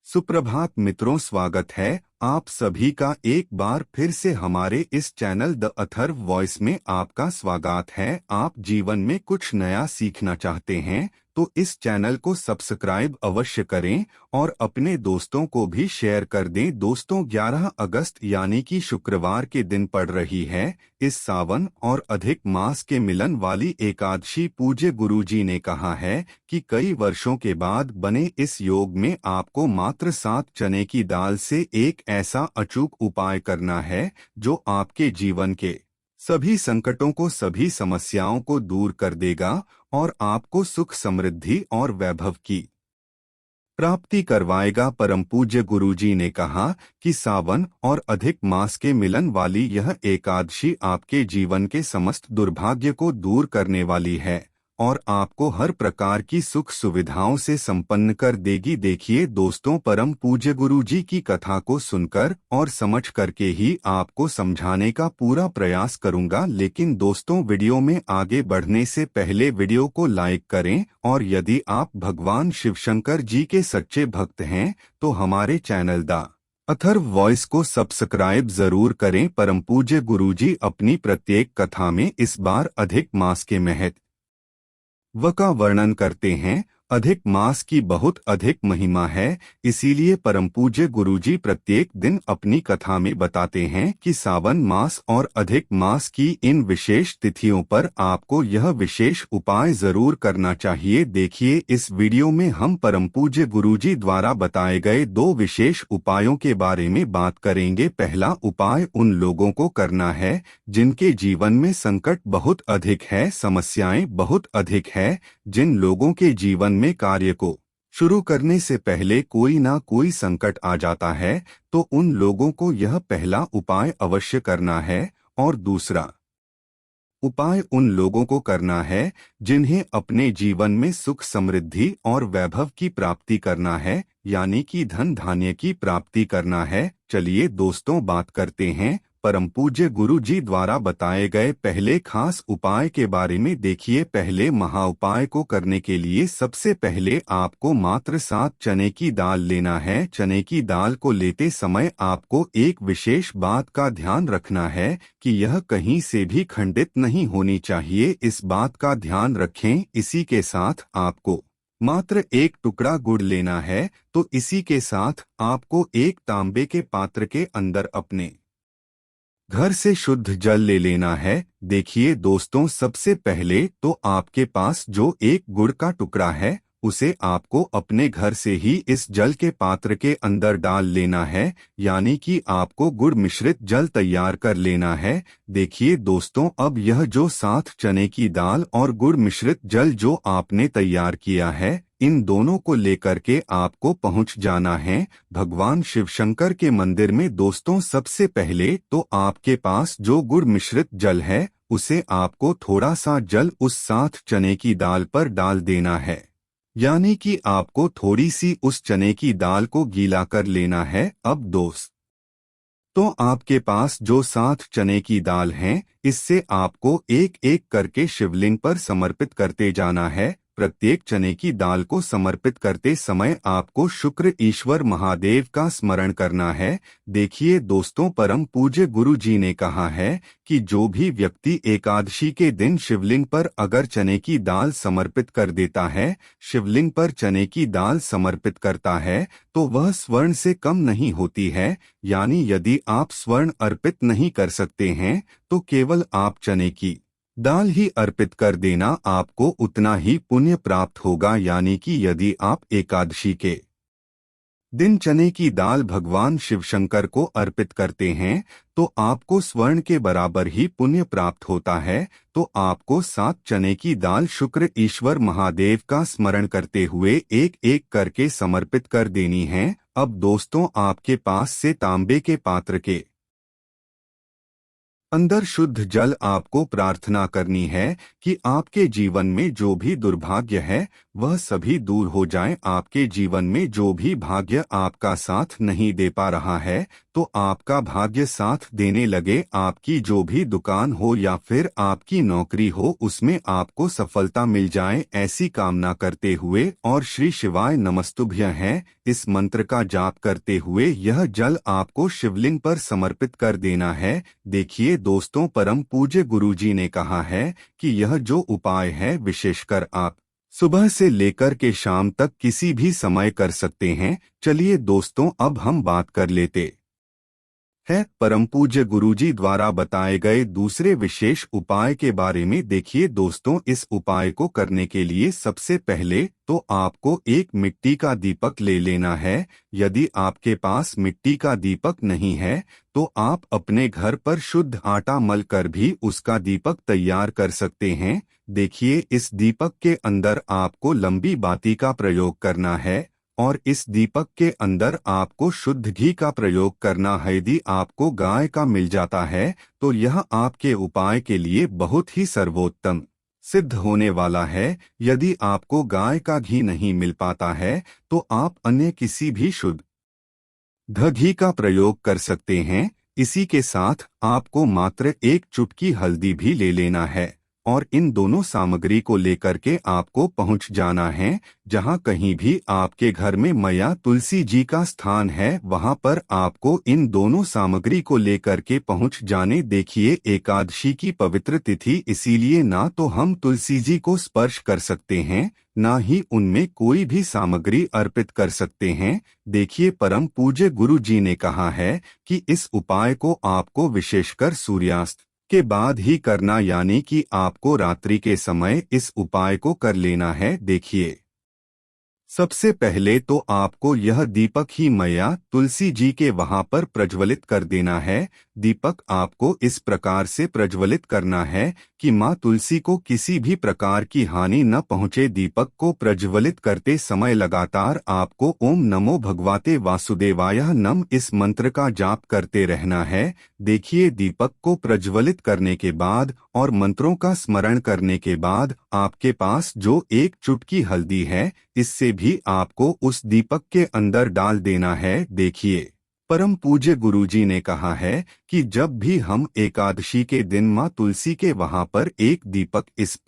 सुप्रभात मित्रों, स्वागत है आप सभी का एक बार फिर से हमारे इस चैनल द अथर्व वॉइस में। आपका स्वागत है। आप जीवन में कुछ नया सीखना चाहते हैं तो इस चैनल को सब्सक्राइब अवश्य करें और अपने दोस्तों को भी शेयर कर दें। दोस्तों, 11 अगस्त यानी कि शुक्रवार के दिन पड़ रही है इस सावन और अधिक मास के मिलन वाली एकादशी। पूज्य गुरुजी ने कहा है कि कई वर्षों के बाद बने इस योग में आपको मात्र 7 चने की दाल से एक ऐसा अचूक उपाय करना है जो आपके जीवन के सभी संकटों को, सभी समस्याओं को दूर कर देगा और आपको सुख, समृद्धि और वैभव की प्राप्ति करवाएगा। परम पूज्य गुरुजी ने कहा कि सावन और अधिक मास के मिलन वाली यह एकादशी आपके जीवन के समस्त दुर्भाग्य को दूर करने वाली है और आपको हर प्रकार की सुख सुविधाओं से संपन्न कर देगी। देखिए दोस्तों, परम पूज्य गुरुजी की कथा को सुनकर और समझ करके ही आपको समझाने का पूरा प्रयास करूंगा। लेकिन दोस्तों, वीडियो में आगे बढ़ने से पहले वीडियो को लाइक करें और यदि आप भगवान शिवशंकर जी के सच्चे भक्त हैं तो हमारे चैनल द अथर्व वॉइस को सब्सक्राइब जरूर करें। परम पूज्य गुरुजी अपनी प्रत्येक कथा में इस बार अधिक मास के महत्व का वर्णन करते हैं। अधिक मास की बहुत अधिक महिमा है, इसीलिए परम पूज्य गुरुजी प्रत्येक दिन अपनी कथा में बताते हैं कि सावन मास और अधिक मास की इन विशेष तिथियों पर आपको यह विशेष उपाय जरूर करना चाहिए। देखिए, इस वीडियो में हम परम पूज्य गुरुजी द्वारा बताए गए 2 विशेष उपायों के बारे में बात करेंगे। पहला उपाय उन लोगों को करना है जिनके जीवन में संकट बहुत अधिक है, समस्याएं बहुत अधिक है। जिन लोगों के जीवन में कार्य को शुरू करने से पहले कोई ना कोई संकट आ जाता है तो उन लोगों को यह पहला उपाय अवश्य करना है। और दूसरा उपाय उन लोगों को करना है जिन्हें अपने जीवन में सुख, समृद्धि और वैभव की प्राप्ति करना है, यानी कि धन धान्य की प्राप्ति करना है। चलिए दोस्तों, बात करते हैं परम पूज्य गुरु जी द्वारा बताए गए पहले खास उपाय के बारे में। देखिए, पहले महाउपाय को करने के लिए सबसे पहले आपको मात्र 7 चने की दाल लेना है। चने की दाल को लेते समय आपको एक विशेष बात का ध्यान रखना है कि यह कहीं से भी खंडित नहीं होनी चाहिए। इस बात का ध्यान रखें। इसी के साथ आपको मात्र एक टुकड़ा गुड़ लेना है। तो इसी के साथ आपको एक तांबे के पात्र के अंदर अपने घर से शुद्ध जल ले लेना है। देखिए दोस्तों, सबसे पहले तो आपके पास जो एक गुड़ का टुकड़ा है उसे आपको अपने घर से ही इस जल के पात्र के अंदर डाल लेना है, यानी कि आपको गुड़ मिश्रित जल तैयार कर लेना है। देखिए दोस्तों, अब यह जो 7 चने की दाल और गुड़ मिश्रित जल जो आपने तैयार किया है, इन दोनों को लेकर के आपको पहुंच जाना है भगवान शिवशंकर के मंदिर में। दोस्तों, सबसे पहले तो आपके पास जो गुड़ मिश्रित जल है उसे आपको थोड़ा सा जल उस 7 चने की दाल पर डाल देना है, यानी कि आपको थोड़ी सी उस चने की दाल को गीला कर लेना है। अब दोस्त तो आपके पास जो 7 चने की दाल हैं, इससे आपको एक एक करके शिवलिंग पर समर्पित करते जाना है। प्रत्येक चने की दाल को समर्पित करते समय आपको शुक्र ईश्वर महादेव का स्मरण करना है। देखिए दोस्तों, परम पूज्य गुरु जी ने कहा है कि जो भी व्यक्ति एकादशी के दिन शिवलिंग पर अगर चने की दाल समर्पित कर देता है, शिवलिंग पर चने की दाल समर्पित करता है, तो वह स्वर्ण से कम नहीं होती है। यानी यदि आप स्वर्ण अर्पित नहीं कर सकते हैं तो केवल आप चने की दाल ही अर्पित कर देना, आपको उतना ही पुण्य प्राप्त होगा। यानी कि यदि आप एकादशी के दिन चने की दाल भगवान शिवशंकर को अर्पित करते हैं तो आपको स्वर्ण के बराबर ही पुण्य प्राप्त होता है। तो आपको 7 चने की दाल शुक्र ईश्वर महादेव का स्मरण करते हुए एक एक करके समर्पित कर देनी है। अब दोस्तों, आपके पास से तांबे के पात्र के अंदर शुद्ध जल आपको प्रार्थना करनी है कि आपके जीवन में जो भी दुर्भाग्य है वह सभी दूर हो जाएं। आपके जीवन में जो भी भाग्य आपका साथ नहीं दे पा रहा है, तो आपका भाग्य साथ देने लगे। आपकी जो भी दुकान हो या फिर आपकी नौकरी हो, उसमें आपको सफलता मिल जाए, ऐसी कामना करते हुए और श्री शिवाय नमस्तुभ्य है इस मंत्र का जाप करते हुए यह जल आपको शिवलिंग पर समर्पित कर देना है। देखिए दोस्तों, परम पूज्य गुरुजी ने कहा है कि यह जो उपाय है विशेषकर आप सुबह से लेकर के शाम तक किसी भी समय कर सकते हैं। चलिए दोस्तों, अब हम बात कर लेते है परम पूज्य गुरुजी द्वारा बताए गए दूसरे विशेष उपाय के बारे में। देखिए दोस्तों, इस उपाय को करने के लिए सबसे पहले तो आपको एक मिट्टी का दीपक ले लेना है। यदि आपके पास मिट्टी का दीपक नहीं है, तो आप अपने घर पर शुद्ध आटा मल कर भी उसका दीपक तैयार कर सकते हैं। देखिए, इस दीपक के अंदर आपको लंबी बाती का प्रयोग करना है और इस दीपक के अंदर आपको शुद्ध घी का प्रयोग करना है। यदि आपको गाय का मिल जाता है तो यह आपके उपाय के लिए बहुत ही सर्वोत्तम सिद्ध होने वाला है। यदि आपको गाय का घी नहीं मिल पाता है, तो आप अन्य किसी भी शुद्ध घी का प्रयोग कर सकते हैं। इसी के साथ आपको मात्र एक चुटकी हल्दी भी ले लेना है और इन दोनों सामग्री को लेकर के आपको पहुंच जाना है। जहां कहीं भी आपके घर में मैया तुलसी जी का स्थान है, वहां पर आपको इन दोनों सामग्री को लेकर के पहुंच जाने। देखिए, एकादशी की पवित्र तिथि, इसीलिए ना तो हम तुलसी जी को स्पर्श कर सकते हैं, ना ही उनमें कोई भी सामग्री अर्पित कर सकते हैं। देखिए, परम पूज्य गुरु जी ने कहा है कि इस उपाय को आपको विशेषकर सूर्यास्त के बाद ही करना, यानी कि आपको रात्रि के समय इस उपाय को कर लेना है। देखिए, सबसे पहले तो आपको यह दीपक ही मैया तुलसी जी के वहां पर प्रज्वलित कर देना है। दीपक आपको इस प्रकार से प्रज्वलित करना है कि मां तुलसी को किसी भी प्रकार की हानि न पहुंचे। दीपक को प्रज्वलित करते समय लगातार आपको ओम नमो भगवते वासुदेवाय नम इस मंत्र का जाप करते रहना है। देखिए, दीपक को प्रज्वलित करने के बाद और मंत्रों का स्मरण करने के बाद आपके पास जो एक चुटकी हल्दी है, इससे भी आपको उस दीपक के अंदर डाल देना है। देखिए, परम पूज्य गुरुजी ने कहा है कि जब भी हम एकादशी के दिन मां तुलसी के वहां पर एक दीपक इस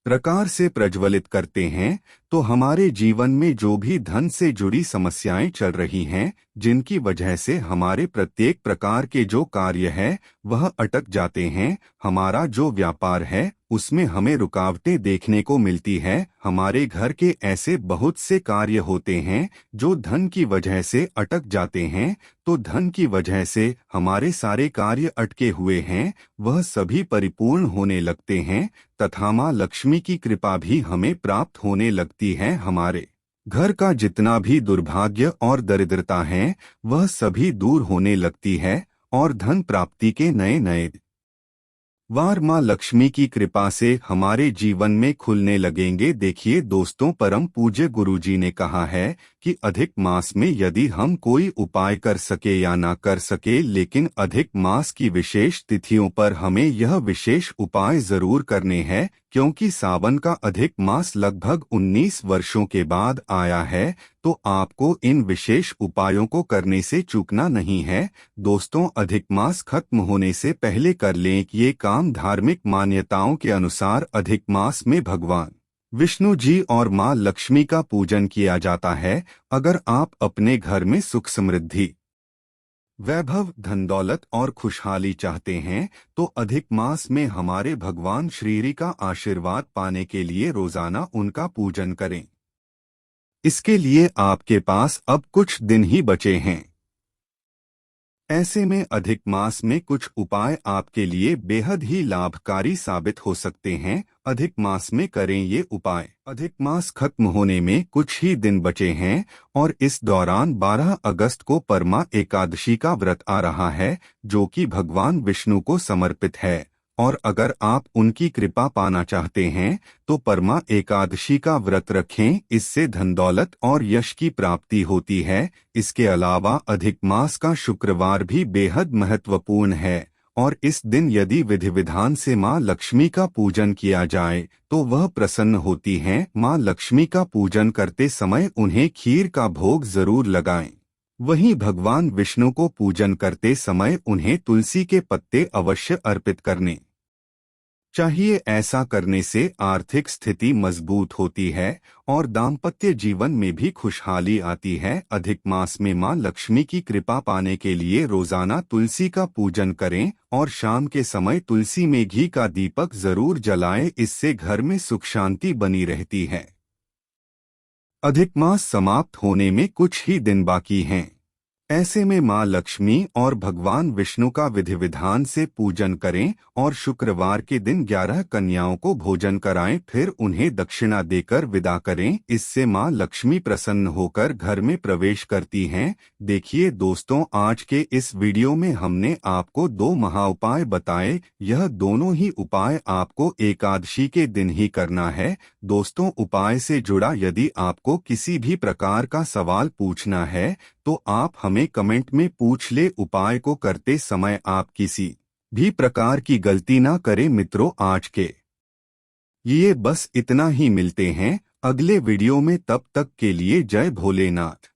प्रकार से प्रज्वलित करते हैं, तो हमारे जीवन में जो भी धन से जुड़ी समस्याएं चल रही हैं, जिनकी वजह से हमारे प्रत्येक प्रकार के जो कार्य है वह अटक जाते हैं, हमारा जो व्यापार है उसमें हमें रुकावटें देखने को मिलती है, हमारे घर के ऐसे बहुत से कार्य होते हैं जो धन की वजह से अटक जाते हैं, तो धन की वजह से हमारे सारे कार्य अटके हुए हैं, वह सभी परिपूर्ण होने लगते हैं तथा मां लक्ष्मी की कृपा भी हमें प्राप्त होने लगती है। हमारे घर का जितना भी दुर्भाग्य और दरिद्रता है वह सभी दूर होने लगती है और धन प्राप्ति के नए नए वार मां लक्ष्मी की कृपा से हमारे जीवन में खुलने लगेंगे। देखिए दोस्तों, परम पूज्य गुरुजी ने कहा है कि अधिक मास में यदि हम कोई उपाय कर सके या ना कर सके, लेकिन अधिक मास की विशेष तिथियों पर हमें यह विशेष उपाय जरूर करने हैं, क्योंकि सावन का अधिक मास लगभग 19 वर्षों के बाद आया है, तो आपको इन विशेष उपायों को करने से चूकना नहीं है। दोस्तों, अधिक मास खत्म होने से पहले कर लें ये काम। धार्मिक मान्यताओं के अनुसार अधिक मास में भगवान विष्णु जी और मां लक्ष्मी का पूजन किया जाता है। अगर आप अपने घर में सुख समृद्धि, वैभव, धन दौलत और खुशहाली चाहते हैं, तो अधिक मास में हमारे भगवान श्रीहरि का आशीर्वाद पाने के लिए रोजाना उनका पूजन करें। इसके लिए आपके पास अब कुछ दिन ही बचे हैं। ऐसे में अधिक मास में कुछ उपाय आपके लिए बेहद ही लाभकारी साबित हो सकते हैं। अधिक मास में करें ये उपाय। अधिक मास खत्म होने में कुछ ही दिन बचे हैं और इस दौरान 12 अगस्त को परमा एकादशी का व्रत आ रहा है, जो कि भगवान विष्णु को समर्पित है। और अगर आप उनकी कृपा पाना चाहते हैं तो परमा एकादशी का व्रत रखें, इससे धन दौलत और यश की प्राप्ति होती है। इसके अलावा अधिक मास का शुक्रवार भी बेहद महत्वपूर्ण है और इस दिन यदि विधि विधान से माँ लक्ष्मी का पूजन किया जाए तो वह प्रसन्न होती हैं। माँ लक्ष्मी का पूजन करते समय उन्हें खीर का भोग जरूर लगाएं। वहीं भगवान विष्णु को पूजन करते समय उन्हें तुलसी के पत्ते अवश्य अर्पित करने चाहिए। ऐसा करने से आर्थिक स्थिति मजबूत होती है और दाम्पत्य जीवन में भी खुशहाली आती है। अधिक मास में मां लक्ष्मी की कृपा पाने के लिए रोजाना तुलसी का पूजन करें और शाम के समय तुलसी में घी का दीपक जरूर जलाएं। इससे घर में सुख शांति बनी रहती है। अधिक मास समाप्त होने में कुछ ही दिन बाकी हैं। ऐसे में मां लक्ष्मी और भगवान विष्णु का विधि विधान से पूजन करें और शुक्रवार के दिन 11 कन्याओं को भोजन कराएं, फिर उन्हें दक्षिणा देकर विदा करें। इससे मां लक्ष्मी प्रसन्न होकर घर में प्रवेश करती हैं। देखिए दोस्तों, आज के इस वीडियो में हमने आपको 2 महाउपाय बताए। यह दोनों ही उपाय आपको एकादशी के दिन ही करना है। दोस्तों, उपाय से जुड़ा यदि आपको किसी भी प्रकार का सवाल पूछना है तो आप हमें कमेंट में पूछ ले। उपाय को करते समय आप किसी भी प्रकार की गलती ना करें। मित्रों, आज के ये बस इतना ही। मिलते हैं अगले वीडियो में, तब तक के लिए जय भोलेनाथ।